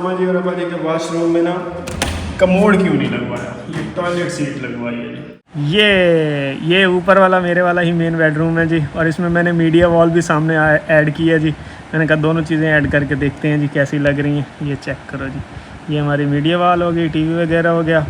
अम्मा जी और अब्बा जी के वॉशरूम में ना कमोड क्यों नहीं लगवाया, ये टॉयलेट सीट लगवाई है जी। ये ऊपर वाला मेरे वाला ही मेन बेडरूम है जी, और इसमें मैंने मीडिया वॉल भी सामने ऐड की है जी। मैंने कहा दोनों चीज़ें ऐड करके देखते हैं जी कैसी लग रही हैं। ये चेक करो जी, ये हमारी मीडिया वॉल हो गई, टीवी वगैरह हो गया।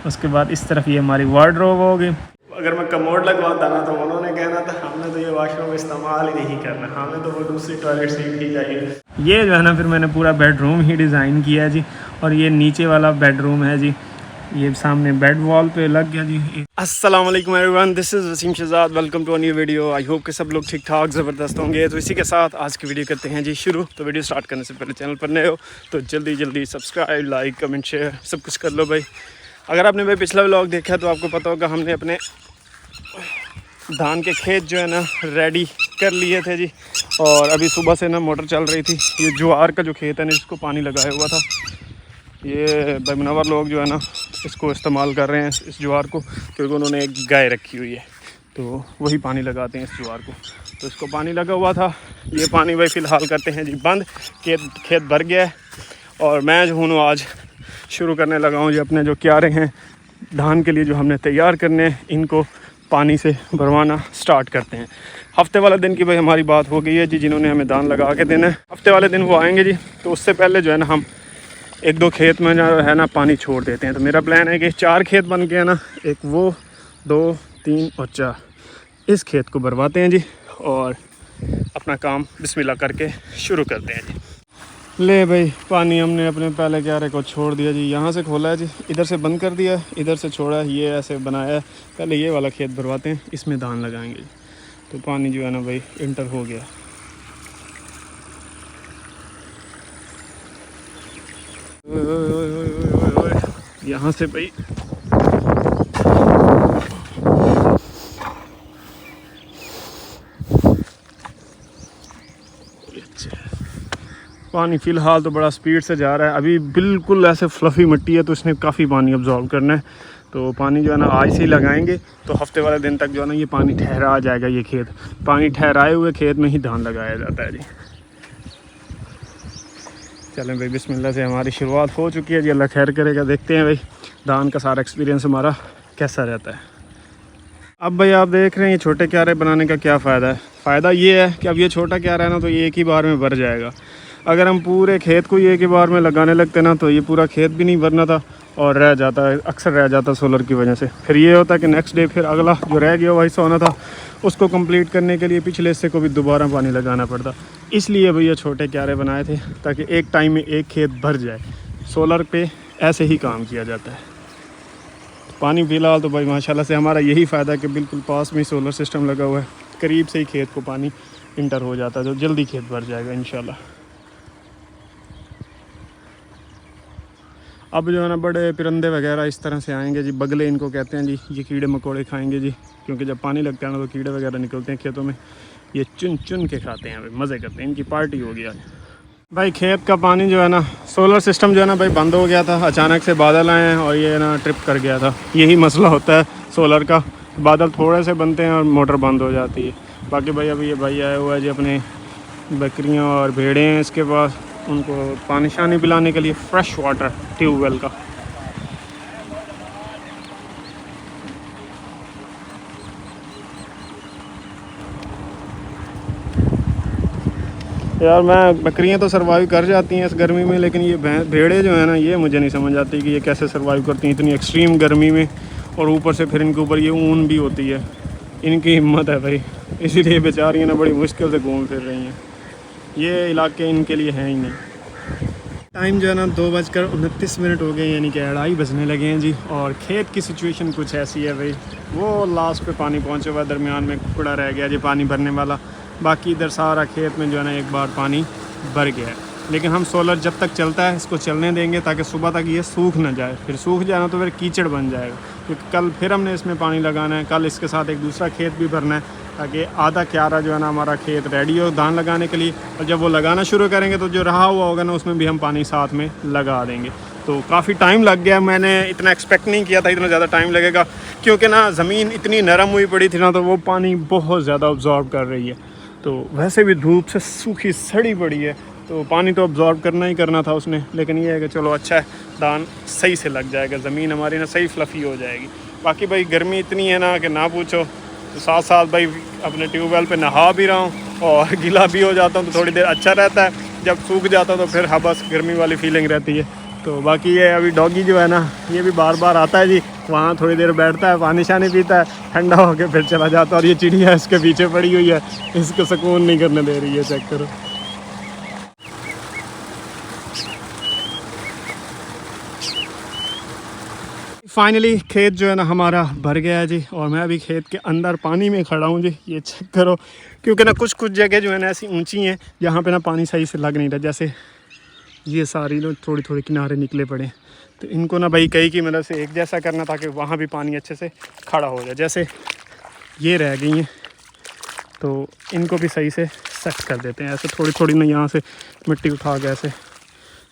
उसके बाद इस तरफ ये हमारी वार्डरोब हो गई। अगर मैं कमोड लगवाता ना तो उन्होंने कहना था हमने तो ये वॉशरूम इस्तेमाल ही नहीं करना, हमें तो वो दूसरी टॉयलेट सीट ही चाहिए। ये जो है ना, फिर मैंने पूरा बेडरूम ही डिज़ाइन किया है जी। और ये नीचे वाला बेडरूम है जी, ये सामने बेड वॉल पे लग गया जी। अस्सलाम वालेकुम everyone, this is Waseem Shahzad, welcome to a new video. I hope कि सब लोग ठीक ठाक ज़बरदस्त होंगे। तो इसी के साथ आज की वीडियो करते हैं जी शुरू। तो वीडियो स्टार्ट करने से पहले चैनल पर नए हो तो जल्दी सब्सक्राइब, लाइक, कमेंट, शेयर सब कुछ कर लो भाई। अगर आपने भाई पिछला व्लॉग देखा है तो आपको पता होगा हमने अपने धान के खेत जो है ना रेडी कर लिए थे जी। और अभी सुबह से ना मोटर चल रही थी। ये ज्वार का जो खेत है ना, इसको पानी लगाया हुआ था। ये बैमनवर लोग जो है ना इसको इस्तेमाल कर रहे हैं इस ज्वार को, क्योंकि उन्होंने एक गाय रखी हुई है तो वही पानी लगाते हैं इस ज्वार को। तो इसको पानी लगा हुआ था, ये पानी भाई फ़िलहाल करते हैं जी बंद। खेत भर गया है और मैं जो हूँ आज शुरू करने लगा हूँ जी अपने जो क्यारे हैं धान के लिए जो हमने तैयार करने हैं, इनको पानी से भरवाना स्टार्ट करते हैं। हफ्ते वाले दिन की भाई हमारी बात हो गई है जी, जिन्होंने हमें धान लगा के देना है हफ्ते वाले दिन वो आएंगे जी। तो उससे पहले जो है ना हम एक दो खेत में जो है ना पानी छोड़ देते हैं। तो मेरा प्लान है कि 4 खेत बन के है ना, एक वो 2, 3 और 4 इस खेत को भरवाते हैं जी और अपना काम बिस्मिल्लाह करके शुरू करते हैं जी। ले भाई पानी हमने अपने पहले क्यारे को छोड़ दिया जी, यहाँ से खोला है जी, इधर से बंद कर दिया, इधर से छोड़ा है, ये ऐसे बनाया है। पहले ये वाला खेत भरवाते हैं, इसमें धान लगाएंगे जी। तो पानी जो है ना भाई इंटर हो गया। यहाँ से भाई पानी फ़िलहाल तो बड़ा स्पीड से जा रहा है। अभी बिल्कुल ऐसे फ्लफ़ी मिट्टी है तो इसने काफ़ी पानी अब्जॉर्व करना है। तो पानी जो है ना आज से ही लगाएंगे तो हफ्ते वाले दिन तक जो है ना ये पानी ठहरा आ जाएगा। ये खेत पानी ठहराए हुए खेत में ही धान लगाया जाता है जी। चलें भाई बिस्मिल्लाह से हमारी शुरुआत हो चुकी है जी। अल्लाह खैर करेगा, देखते हैं भाई धान का सारा एक्सपीरियंस हमारा कैसा रहता है। अब भाई आप देख रहे हैं ये छोटे क्यारे बनाने का क्या फ़ायदा है। फ़ायदा ये है कि अब ये छोटा क्यारा है ना तो ये एक ही बार में भर जाएगा। अगर हम पूरे खेत को एक ही बार में लगाने लगते ना तो ये पूरा खेत भी नहीं भरना था और रह जाता है, अक्सर रह जाता सोलर की वजह से। फिर ये होता कि नेक्स्ट डे फिर अगला जो रह गया वही होना था, उसको कंप्लीट करने के लिए पिछले हिस्से को भी दोबारा पानी लगाना पड़ता। इसलिए भैया छोटे क्यारे बनाए थे ताकि एक टाइम में एक खेत भर जाए। सोलर पे ऐसे ही काम किया जाता है। पानी फ़िलहाल तो भाई माशाल्लाह से हमारा यही फ़ायदा है कि बिल्कुल पास में सोलर सिस्टम लगा हुआ है, करीब से ही खेत को पानी इंटर हो जाता है तो जल्दी खेत भर जाएगा इंशाल्लाह। अब जो है ना बड़े परिंदे वगैरह इस तरह से आएंगे जी, बगले इनको कहते हैं जी। ये कीड़े मकोड़े खाएंगे जी, क्योंकि जब पानी लगता है ना तो कीड़े वगैरह निकलते हैं खेतों में, ये चुन के खाते हैं भाई, मज़े करते हैं। इनकी पार्टी हो गया भाई। खेत का पानी जो है ना, सोलर सिस्टम जो है ना भाई बंद हो गया था, अचानक से बादल आए हैं और ये ना ट्रिप कर गया था। यही मसला होता है सोलर का, बादल थोड़े से बनते हैं और मोटर बंद हो जाती है। बाकी भाई अभी ये भाई आया हुआ है जी, अपने बकरियां और भेड़ें हैं इसके पास, उनको पानी शानी पिलाने के लिए फ्रेश वाटर ट्यूबवेल का। यार मैं बकरियां तो सर्वाइव कर जाती हैं इस गर्मी में, लेकिन ये भेड़ें जो है ना ये मुझे नहीं समझ आती कि ये कैसे सर्वाइव करती हैं इतनी एक्सट्रीम गर्मी में। और ऊपर से फिर इनके ऊपर ये ऊन भी होती है। इनकी हिम्मत है भाई, इसीलिए बेचारियाँ ना बड़ी मुश्किल से घूम फिर रही हैं। ये इलाके इनके लिए हैं ही नहीं। टाइम जो है ना 2:29 हो गए, यानी कि 2:30 बजने लगे हैं जी। और खेत की सिचुएशन कुछ ऐसी है भाई, वो लास्ट पे पानी पहुंचे हुआ, दरमियान में कुकड़ा रह गया जी पानी भरने वाला। बाकी इधर सारा खेत में जो है ना एक बार पानी भर गया है। लेकिन हम सोलर जब तक चलता है इसको चलने देंगे ताकि सुबह तक ये सूख ना जाए। फिर सूख जाए ना तो फिर कीचड़ बन जाएगा, क्योंकि कल फिर हमने इसमें पानी लगाना है। कल इसके साथ एक दूसरा खेत भी भरना है ताकि आधा क्यारा जो है ना हमारा खेत रेडी हो धान लगाने के लिए। और जब वो लगाना शुरू करेंगे तो जो रहा हुआ होगा ना उसमें भी हम पानी साथ में लगा देंगे। तो काफ़ी टाइम लग गया, मैंने इतना एक्सपेक्ट नहीं किया था इतना ज़्यादा टाइम लगेगा, क्योंकि ना ज़मीन इतनी नरम हुई पड़ी थी ना तो वो पानी बहुत ज़्यादा अब्जॉर्ब कर रही है। तो वैसे भी धूप से सूखी सड़ी पड़ी है तो पानी तो अब्जॉर्ब करना ही करना था उसने, लेकिन ये है कि चलो अच्छा है, दान सही से लग जाएगा, ज़मीन हमारी ना सही फ्लफ़ी हो जाएगी। बाकी भाई गर्मी इतनी है ना कि ना पूछो, तो साथ साथ भाई अपने ट्यूबवेल पे नहा भी रहा हूँ और गीला भी हो जाता हूँ, तो थोड़ी देर अच्छा रहता है। जब सूख जाता तो फिर हाँ बस गर्मी वाली फीलिंग रहती है। तो बाकी ये अभी डॉगी जो है ना, ये भी बार बार आता है जी, वहाँ थोड़ी देर बैठता है, पानी शानी पीता है, ठंडा होकर फिर चला जाता है। और ये चिड़िया इसके पीछे पड़ी हुई है, इसको सुकून नहीं करने दे रही है, चेक करो। फाइनली खेत जो है ना हमारा भर गया है जी, और मैं अभी खेत के अंदर पानी में खड़ा हूँ जी, ये चेक करो। क्योंकि ना कुछ कुछ जगह जो है ना ऐसी ऊंची हैं जहाँ पे ना पानी सही से लग नहीं रहा, जैसे ये सारी ना थोड़ी थोड़ी किनारे निकले पड़े, तो इनको ना भाई कई की मदद से एक जैसा करना ताकि वहाँ भी पानी अच्छे से खड़ा हो जाए। जैसे ये रह गई हैं तो इनको भी सही से सेट कर देते हैं, ऐसे थोड़ी थोड़ी ना यहाँ से मिट्टी उठा के ऐसे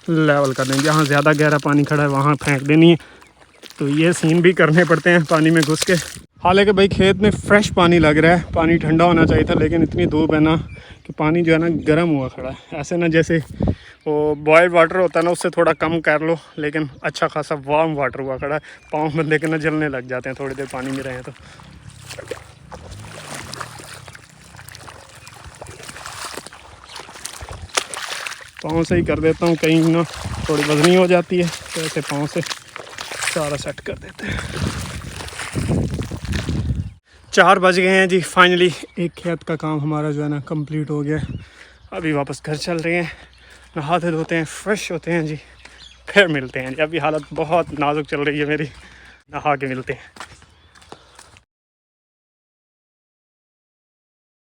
लेवल कर देंगे। जहाँ ज़्यादा गहरा पानी खड़ा है वहाँ फेंक देनी है। तो ये सीन भी करने पड़ते हैं पानी में घुस के। हालांकि भाई खेत में फ्रेश पानी लग रहा है, पानी ठंडा होना चाहिए था, लेकिन इतनी धूप है ना कि पानी जो है ना गर्म हुआ खड़ा है। ऐसे ना जैसे वो बॉयल्ड वाटर होता है ना, उससे थोड़ा कम कर लो, लेकिन अच्छा खासा वार्म वाटर हुआ खड़ा है। पाँव बंदे के ना जलने लग जाते हैं थोड़ी देर पानी में रहें तो। पाँव से ही कर देता हूँ, कहीं ना थोड़ी वजनी हो जाती है, तो ऐसे पाँव से सारा सेट कर देते हैं। 4 बज गए हैं जी, फाइनली एक खेत का काम हमारा जो है ना कंप्लीट हो गया। अभी वापस घर चल रहे हैं, नहाते धोते हैं, फ्रेश होते हैं जी, फिर मिलते हैं जी। अभी हालत बहुत नाजुक चल रही है मेरी, नहा के मिलते हैं।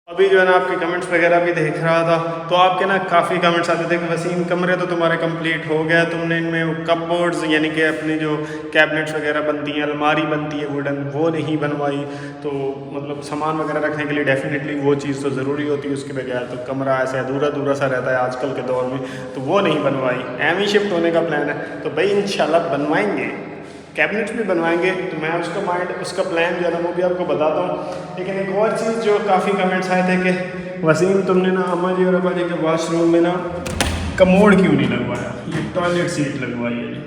अभी जो है ना आपके कमेंट्स वगैरह भी देख रहा था, तो आपके ना काफ़ी कमेंट्स आते थे कि वसीम कमरे तो तुम्हारे कंप्लीट हो गया, तुमने इनमें कपबोर्ड्स यानी कि अपनी जो कैबिनेट्स वगैरह बनती हैं, अलमारी बनती है वुडन, वो नहीं बनवाई। तो मतलब सामान वगैरह रखने के लिए डेफिनेटली वो चीज़ तो ज़रूरी होती है, उसके बगैर तो कमरा ऐसे अधूरा अधूरा सा रहता है आजकल के दौर में, तो वो नहीं बनवाई। एम ही शिफ्ट होने का प्लान है, तो भाई इंशाल्लाह बनवाएंगे, कैबिनेट्स भी बनवाएंगे। तो मैं उसका प्लान जो है ना वो भी आपको बताता हूँ। लेकिन एक और चीज़ जो काफ़ी कमेंट्स आए थे कि वसीम तुमने ना अम्मा जी और अब्बा जी के वॉशरूम में ना कमोड क्यों नहीं लगवाया, ये टॉयलेट सीट लगवाई है जी।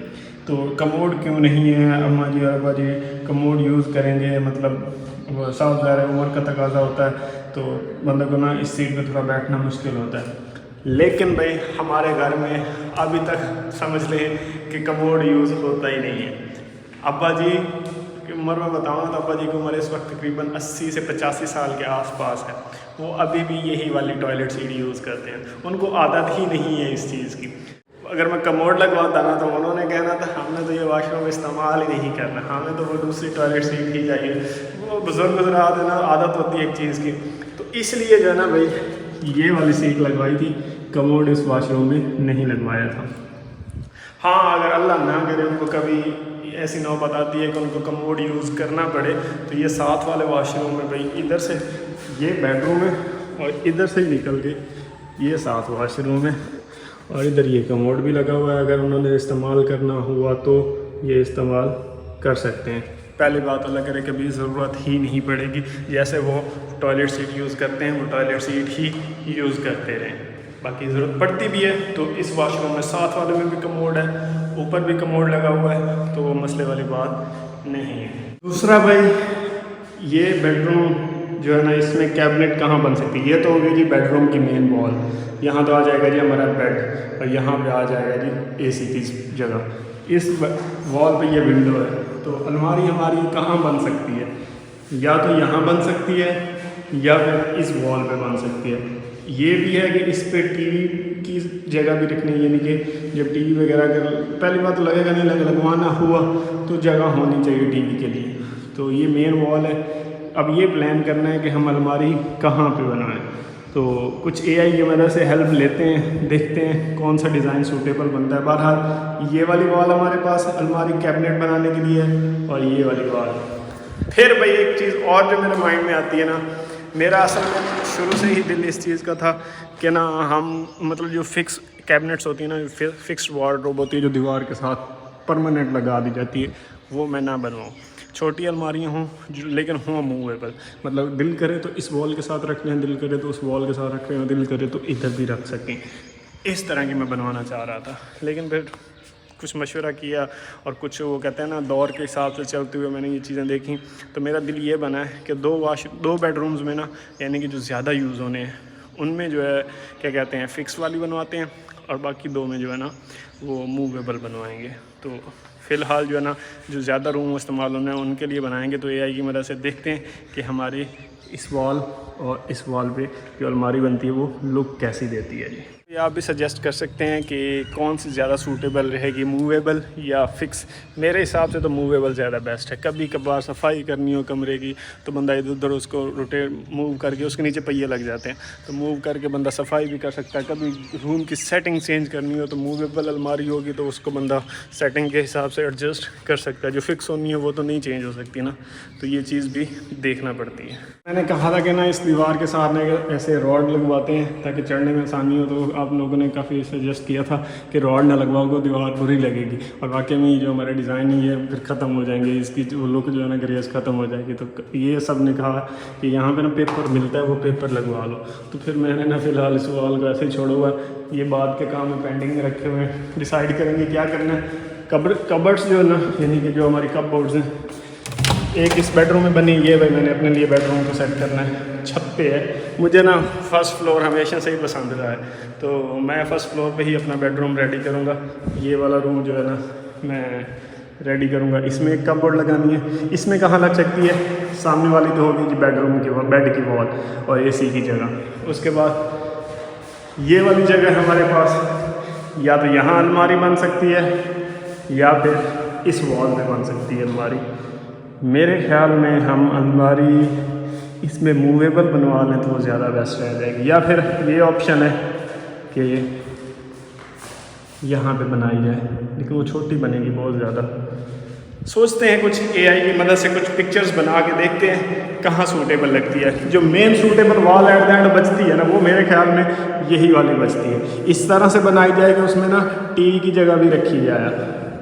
तो कमोड क्यों नहीं है, अम्मा जी और अब्बा जी कमोड यूज़ करेंगे, मतलब वो साफ ज़ाहिर है उम्र का तकाजा होता है, तो बंदे को ना इस सीट पर थोड़ा बैठना मुश्किल होता है। लेकिन भाई हमारे घर में अभी तक समझ लें कि कमोड यूज़ होता ही नहीं है। अब्बा जी की उम्र में बताऊँ तो अब्बा जी की उम्र इस वक्त तकरीबन 80 से 85 साल के आसपास है। वो अभी भी यही वाली टॉयलेट सीट यूज़ करते हैं, उनको आदत ही नहीं है इस चीज़ की। अगर मैं कमोड लगवाता ना तो उन्होंने कहना था हमने तो ये वॉशरूम इस्तेमाल ही नहीं करना, हमें तो वो दूसरी टॉयलेट सीट ही चाहिए। वो बुजुर्ग गुजरात है ना, आदत होती है एक चीज़ की, तो इसलिए जो है ना भाई ये वाली सीट लगवाई थी, कमोड इस वॉशरूम में नहीं लगवाया था। हाँ अगर अल्लाह ना करे उनको कभी ऐसी नौबत आती है कि उनको कमोड यूज़ करना पड़े, तो ये साथ वाले वॉशरूम में भाई इधर से ये बेडरूम है और इधर से ही निकल के ये साथ वॉशरूम है, और इधर ये कमोड भी लगा हुआ है। अगर उन्होंने इस्तेमाल करना हुआ तो ये इस्तेमाल कर सकते हैं। पहली बात अल्लाह करे कभी ज़रूरत ही नहीं पड़ेगी, जैसे वो टॉयलेट सीट यूज़ करते हैं वो टॉयलेट सीट ही यूज़ करते रहें। बाकी ज़रूरत पड़ती भी है तो इस वॉशरूम में साथ वाले में भी कमोड है, ऊपर भी कमोड लगा हुआ है, तो वो मसले वाली बात नहीं है। दूसरा भाई ये बेडरूम जो है ना, इसमें कैबिनेट कहाँ बन सकती है। ये तो हो गई जी बेडरूम की मेन वॉल, यहाँ तो आ जाएगा जी हमारा बेड, और यहाँ पे आ जाएगा जी एसी की जगह। इस वॉल पे ये विंडो है, तो अलमारी हमारी कहाँ बन सकती है, या तो यहाँ बन सकती है या फिर इस वॉल पे बन सकती है। ये भी है कि इस पे टीवी की जगह भी रखनी है, यानी कि जब टीवी वगैरह कर पहली बात तो लगेगा नहीं, लगवाना हुआ तो जगह होनी चाहिए टीवी के लिए। तो ये मेन वॉल है। अब ये प्लान करना है कि हम अलमारी कहाँ पे बनाएं, तो कुछ AI की मदद से हेल्प लेते हैं, देखते हैं कौन सा डिज़ाइन सूटेबल बनता है। बहरहाल ये वाली वॉल हमारे पास अलमारी कैबिनेट बनाने के लिए है, और ये वाली वॉल। फिर भाई एक चीज़ और जो मेरे माइंड में आती है ना, मेरा असल में शुरू से ही दिल इस चीज़ का था कि ना हम मतलब जो फिक्स कैबिनेट्स होती है ना, फिक्स्ड वार्डरोब होती है जो दीवार के साथ परमानेंट लगा दी जाती है, वो मैं ना बनवाऊँ। छोटी अलमारियाँ हों लेकिन हों मूवेबल, मतलब दिल करे तो इस वॉल के साथ रख लें, दिल करे तो उस वॉल के साथ रख लें, दिल करे तो इधर भी रख सकें। इस तरह की मैं बनवाना चाह रहा था, लेकिन फिर कुछ मशवरा किया और कुछ वो कहते हैं ना दौर के हिसाब से चलते हुए मैंने ये चीज़ें देखी, तो मेरा दिल ये बना है कि दो बेडरूम्स में ना, यानी कि जो ज़्यादा यूज़ होने हैं उनमें जो है क्या कहते हैं फ़िक्स वाली बनवाते हैं, और बाकी दो में जो है ना वो मूवेबल बनवाएंगे। तो फ़िलहाल जो है ना जो ज़्यादा रूम इस्तेमाल होने हैं उनके लिए बनाएंगे। तो एआई की मदद से देखते हैं कि हमारी इस वॉल और इस वॉल पे जो अलमारी बनती है वो लुक कैसी देती है जी। आप भी सजेस्ट कर सकते हैं कि कौन सी ज़्यादा सूटेबल रहेगी, मूवेबल या फ़िक्स। मेरे हिसाब से तो मूवेबल ज़्यादा बेस्ट है। कभी कभार सफाई करनी हो कमरे की तो बंदा इधर उधर उसको रोटेट मूव करके, उसके नीचे पहिए लग जाते हैं तो मूव करके बंदा सफाई भी कर सकता है। कभी रूम की सेटिंग चेंज करनी हो तो मूवेबल अलमारी होगी तो उसको बंदा सेटिंग के हिसाब से एडजस्ट कर सकता है। जो फिक्स होनी है वो तो नहीं चेंज हो सकती ना, तो ये चीज़ भी देखना पड़ती है। मैंने कहा था कि ना इस दीवार के सामने ऐसे रॉड लगवाते हैं ताकि चढ़ने में आसानी हो, तो आप लोगों ने काफ़ी सजेस्ट किया था कि रॉड ना लगवाओगे दीवार बुरी लगेगी, और वाकई में जो हमारे डिज़ाइन है ये फिर ख़त्म हो जाएंगे, इसकी जो लुक जो है ना ग्रेस ख़त्म हो जाएगी। तो ये सब ने कहा कि यहाँ पे ना पेपर मिलता है वो पेपर लगवा लो, तो फिर मैंने ना फ़िलहाल इस वॉल को ऐसे ही छोड़ा हुआ। ये बाद के काम में पेंडिंग में रखे हुए हैं, डिसाइड करेंगे क्या करना है। कबर्ड्स जो है ना, यानी कि जो हमारी कपबोर्ड्स हैं, एक इस बेडरूम में बनी ये भाई मैंने अपने लिए बेडरूम को सेट करना है। छत पे है, मुझे ना फर्स्ट फ्लोर हमेशा से ही पसंद रहा है, तो मैं फ़र्स्ट फ्लोर पे ही अपना बेडरूम रेडी करूँगा। ये वाला रूम जो है ना मैं रेडी करूँगा। इसमें एक कपबोर्ड लगानी है। इसमें कहाँ लग सकती है, सामने वाली तो होगी जी बेडरूम की बेड की वॉल और एसी की जगह। उसके बाद ये वाली जगह हमारे पास या तो यहाँ अलमारी बन सकती है या फिर इस वॉल पे बन सकती है अलमारी। मेरे ख्याल में हम अलमारी इसमें मूवेबल बनवा लें तो वो ज़्यादा बेस्ट रह जाएगी, या फिर ये ऑप्शन है कि यहाँ पे बनाई जाए, लेकिन वो छोटी बनेगी बहुत ज़्यादा। सोचते हैं कुछ एआई की मदद से कुछ पिक्चर्स बना के देखते हैं कहाँ सूटेबल लगती है। जो main suitable wall at the end बचती है ना, वो मेरे ख्याल में यही वाली बचती है। इस तरह से बनाई जाए कि उसमें ना टीवी की जगह भी रखी जाए।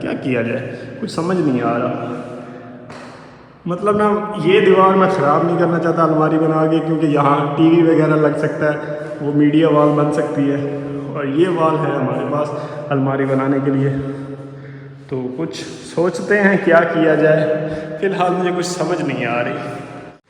क्या किया जाए, कुछ समझ नहीं आ रहा। मतलब ना ये दीवार मैं ख़राब नहीं करना चाहता अलमारी बना के, क्योंकि यहाँ टीवी वगैरह लग सकता है, वो मीडिया वॉल बन सकती है, और ये वॉल है हमारे पास अलमारी बनाने के लिए। तो कुछ सोचते हैं क्या किया जाए, फ़िलहाल मुझे कुछ समझ नहीं आ रही।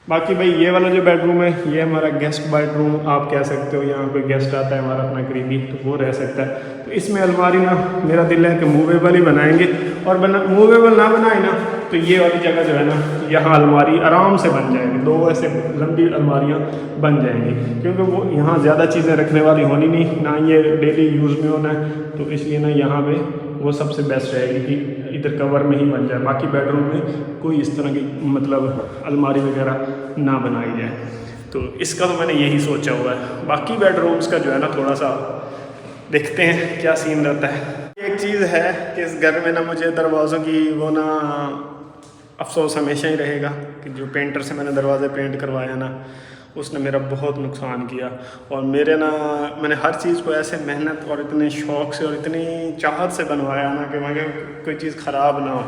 बाकी भाई ये वाला जो बेडरूम है ये हमारा गेस्ट बेडरूम आप कह सकते हो। यहाँ कोई गेस्ट आता है हमारा अपना करीबी तो वो रह सकता है। तो इसमें अलमारी ना मेरा दिल है कि मूवेबल ही बनाएंगे, और मूवेबल ना बनाए ना तो ये वाली जगह जो है ना यहाँ अलमारी आराम से बन जाएगी। दो ऐसे लंबी अलमारियाँ बन जाएंगी, क्योंकि वो यहाँ ज़्यादा चीज़ें रखने वाली होनी नहीं, ना ये डेली यूज़ में होना है, तो इसलिए ना यहाँ पे वो सबसे बेस्ट रहेगी कि इधर कवर में ही बन जाए। बाकी बेडरूम में कोई इस तरह की मतलब अलमारी वगैरह ना बनाई जाए। तो इसका तो मैंने यही सोचा हुआ है। बाकी बेडरूम्स का जो है ना थोड़ा सा देखते हैं क्या सीन रहता है। एक चीज़ है कि इस घर में ना मुझे दरवाज़ों की वो ना अफसोस हमेशा ही रहेगा कि जो पेंटर से मैंने दरवाज़े पेंट करवाया ना उसने मेरा बहुत नुकसान किया। और मैंने हर चीज़ को ऐसे मेहनत और इतने शौक़ से और इतनी चाहत से बनवाया ना कि मैं कोई चीज़ ख़राब ना हो,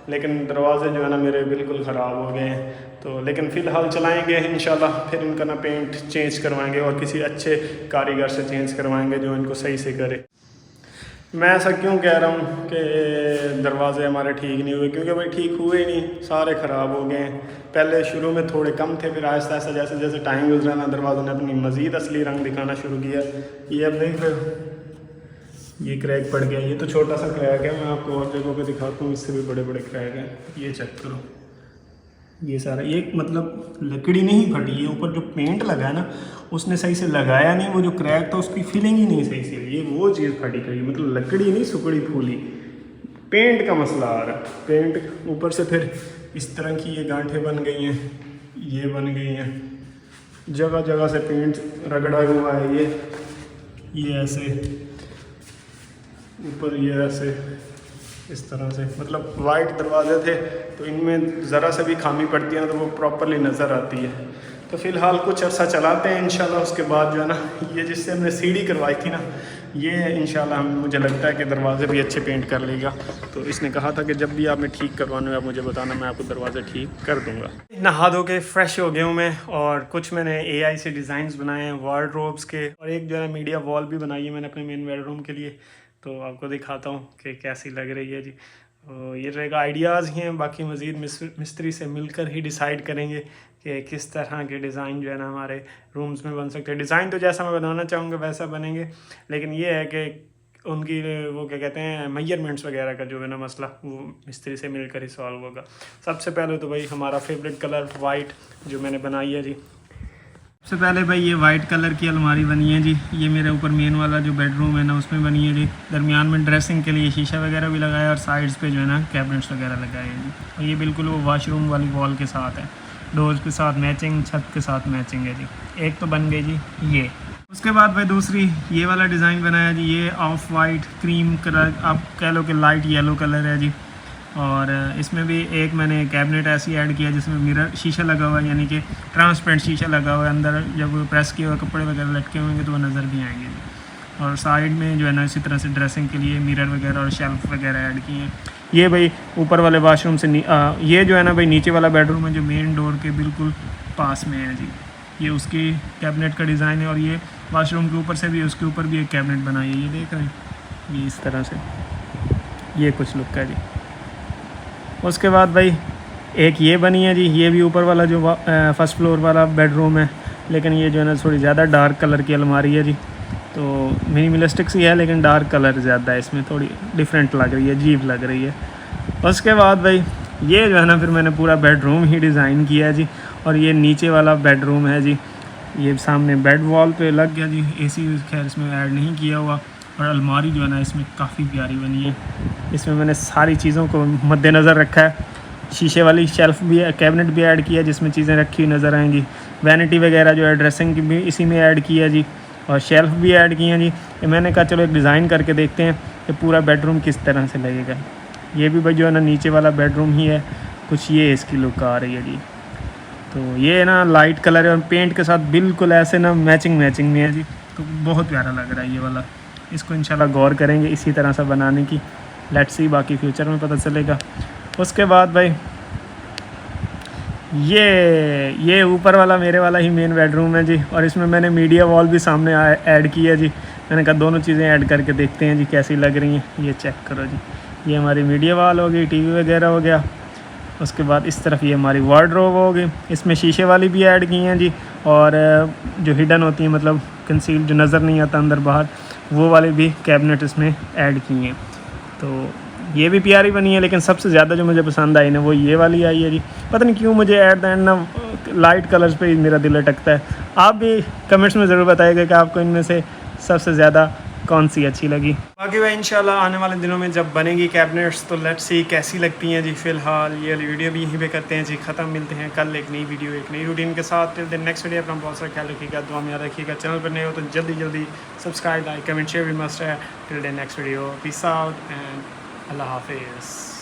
लेकिन दरवाज़े जो है ना मेरे बिल्कुल ख़राब हो गए हैं। तो लेकिन फ़िलहाल चलाएंगे इंशाल्लाह, फिर इनका ना पेंट चेंज करवाएंगे और किसी अच्छे कारीगर से चेंज करवाएंगे जो इनको सही से करे। मैं ऐसा क्यों कह रहा हूँ कि दरवाज़े हमारे ठीक नहीं हुए, क्योंकि भाई ठीक हुए ही नहीं, सारे ख़राब हो गए हैं। पहले शुरू में थोड़े कम थे, फिर आहिस्ता आहिस्ता जैसे जैसे टाइम गुजरा ना दरवाज़ों ने अपनी मज़ीद असली रंग दिखाना शुरू किया। ये अब देख रहे हो ये क्रैक पड़ गया। ये तो छोटा सा क्रैक है, मैं आपको और जगहों पे दिखाता हूँ, इससे भी बड़े बड़े क्रैक हैं। ये चेक करो, ये सारा ये मतलब लकड़ी नहीं फटी, ये ऊपर जो पेंट लगा है ना उसने सही से लगाया नहीं, वो जो क्रैक था उसकी फीलिंग ही नहीं सही से, ये वो चीज़ फटी गई। मतलब लकड़ी नहीं सुकड़ी फूली, पेंट का मसला आ रहा है। पेंट ऊपर से फिर इस तरह की ये गांठें बन गई हैं, ये बन गई हैं, जगह जगह से पेंट रगड़ा हुआ है। ये ऐसे ऊपर, ये ऐसे इस तरह से, मतलब वाइट दरवाजे थे तो इनमें ज़रा से भी खामी पड़ती है ना तो वो प्रॉपरली नज़र आती है। तो फ़िलहाल कुछ अर्सा चलाते हैं इंशाल्लाह। उसके बाद जो है ना ये जिससे हमने सीढ़ी करवाई थी ना ये इंशाल्लाह मुझे लगता है कि दरवाज़े भी अच्छे पेंट कर लेगा। तो इसने कहा था कि जब भी आप मैं ठीक करवाने में आप मुझे बताना, मैं आपको दरवाज़े ठीक कर दूँगा। नहा धो के फ्रेश हो गया हूँ मैं, और कुछ मैंने AI से डिज़ाइंस बनाए हैं वार्डरोब्स के, और एक जो है मीडिया वॉल भी बनाई है मैंने अपने मेन बेडरूम के लिए। तो आपको दिखाता हूँ कि कैसी लग रही है जी। तो ये रहेगा आइडियाज़ ही हैं, बाकी मज़ीद मिस्त्री से मिलकर ही डिसाइड करेंगे कि किस तरह के डिज़ाइन जो है ना हमारे रूम्स में बन सकते हैं। डिज़ाइन तो जैसा मैं बनाना चाहूँगा वैसा बनेंगे, लेकिन ये है कि उनकी वो क्या कहते हैं मेजरमेंट्स वगैरह का जो है ना मसला, वो मिस्त्री से मिलकर ही सॉल्व होगा। सबसे पहले तो भाई हमारा फेवरेट कलर वाइट जो मैंने बनाई है जी। सबसे पहले भाई ये वाइट कलर की अलमारी बनी है जी। ये मेरे ऊपर मेन वाला जो बेडरूम है ना उसमें बनी है जी। दरमियान में ड्रेसिंग के लिए शीशा वगैरह भी लगाया, और साइड्स पे जो है ना कैबिनेट्स वगैरह लगाए हैं जी। और ये बिल्कुल वो वॉशरूम वाली वॉल के साथ है, डोर्स के साथ मैचिंग, छत के साथ मैचिंग है जी। एक तो बन गई जी ये। उसके बाद भाई दूसरी ये वाला डिज़ाइन बनाया जी। ये ऑफ वाइट क्रीम कलर, आप कह लो कि लाइट येलो कलर है जी। और इसमें भी एक मैंने कैबिनेट ऐसी ऐड किया जिसमें मिरर शीशा लगा हुआ है, यानी कि ट्रांसपेरेंट शीशा लगा हुआ है। अंदर जब प्रेस किए हुए कपड़े वगैरह लटके होंगे तो वो नज़र भी आएंगे। और साइड में जो है ना इसी तरह से ड्रेसिंग के लिए मिरर वगैरह और शेल्फ वगैरह ऐड किए हैं। ये भाई ऊपर वाले वाशरूम से ये जो है ना भाई नीचे वाला बेडरूम है जो मेन डोर के बिल्कुल पास में है जी। ये उसकी कैबिनेट का डिज़ाइन है, और ये वाशरूम के ऊपर से भी उसके ऊपर भी एक कैबिनेट बनाई है। ये देख रहे हैं, ये इस तरह से ये कुछ लुक है जी। उसके बाद भाई एक ये बनी है जी। ये भी ऊपर वाला जो फर्स्ट फ्लोर वाला बेडरूम है, लेकिन ये जो है ना थोड़ी ज़्यादा डार्क कलर की अलमारी है जी। तो मिनिमलिस्टिक सी है, लेकिन डार्क कलर ज़्यादा है इसमें, थोड़ी डिफरेंट लग रही है, अजीब लग रही है। उसके बाद भाई ये जो है ना फिर मैंने पूरा बेडरूम ही डिज़ाइन किया है जी। और ये नीचे वाला बेडरूम है जी। ये सामने बेड वॉल पे लग गया जी। AC खैर इसमें ऐड नहीं किया हुआ। और अलमारी जो है ना इसमें काफ़ी प्यारी बनी है। इसमें मैंने सारी चीज़ों को मद्देनज़र रखा है। शीशे वाली शेल्फ़ भी, कैबिनेट भी ऐड किया जिसमें चीज़ें रखी हुई नज़र आएंगी। वैनिटी वगैरह जो है ड्रेसिंग की भी इसी में ऐड किया जी। और शेल्फ़ भी ऐड की है जी। ये मैंने कहा चलो एक डिज़ाइन करके देखते हैं कि पूरा बेडरूम किस तरह से लगेगा। ये भी भाई जो है ना नीचे वाला बेडरूम ही है, कुछ ये इसकी लुक आ रही है जी। तो ये ना लाइट कलर है और पेंट के साथ बिल्कुल ऐसे ना मैचिंग में है जी। तो बहुत प्यारा लग रहा है ये वाला। इसको इंशाल्लाह गौर करेंगे इसी तरह से बनाने की। लेट्स सी, बाकी फ्यूचर में पता चलेगा। उसके बाद भाई ये ऊपर वाला मेरे वाला ही मेन बेडरूम है जी। और इसमें मैंने मीडिया वॉल भी सामने ऐड की है जी। मैंने कहा दोनों चीज़ें ऐड करके देखते हैं जी कैसी लग रही हैं। ये चेक करो जी, ये हमारी मीडिया वॉल हो गई, TV वगैरह हो गया। उसके बाद इस तरफ ये हमारी वार्डरोब हो गई। इसमें शीशे वाली भी ऐड की हैं जी। और जो हिडन होती हैं, मतलब कंसील, जो नज़र नहीं आता अंदर बाहर, वो वाले भी कैबिनेट इसमें ऐड किए हैं। तो ये भी प्यारी बनी है, लेकिन सबसे ज़्यादा जो मुझे पसंद आई ना वो ये वाली आई है जी। पता नहीं क्यों मुझे एट द एंड ना लाइट कलर्स पे ही मेरा दिल अटकता है। आप भी कमेंट्स में ज़रूर बताइएगा कि आपको इनमें से सबसे ज़्यादा कौन सी अच्छी लगी। बाकी भाई इंशाल्लाह आने वाले दिनों में जब बनेगी कैबिनेट्स तो लेट्स सी कैसी लगती हैं जी। फ़िलहाल ये वाली वीडियो भी यहीं पे करते हैं जी ख़त्म। मिलते हैं कल एक नई वीडियो, एक नई रूटीन के साथ। टिल द नेक्स्ट वीडियो अपना बहुत सारा ख्याल रखिएगा, दुआ में याद रखिएगा। चैनल पर नए हो तो जल्दी सब्सक्राइब, लाइक, कमेंट, शेयर भी मस्ट है। Till the next video, peace out and अल्लाह हाफिज़।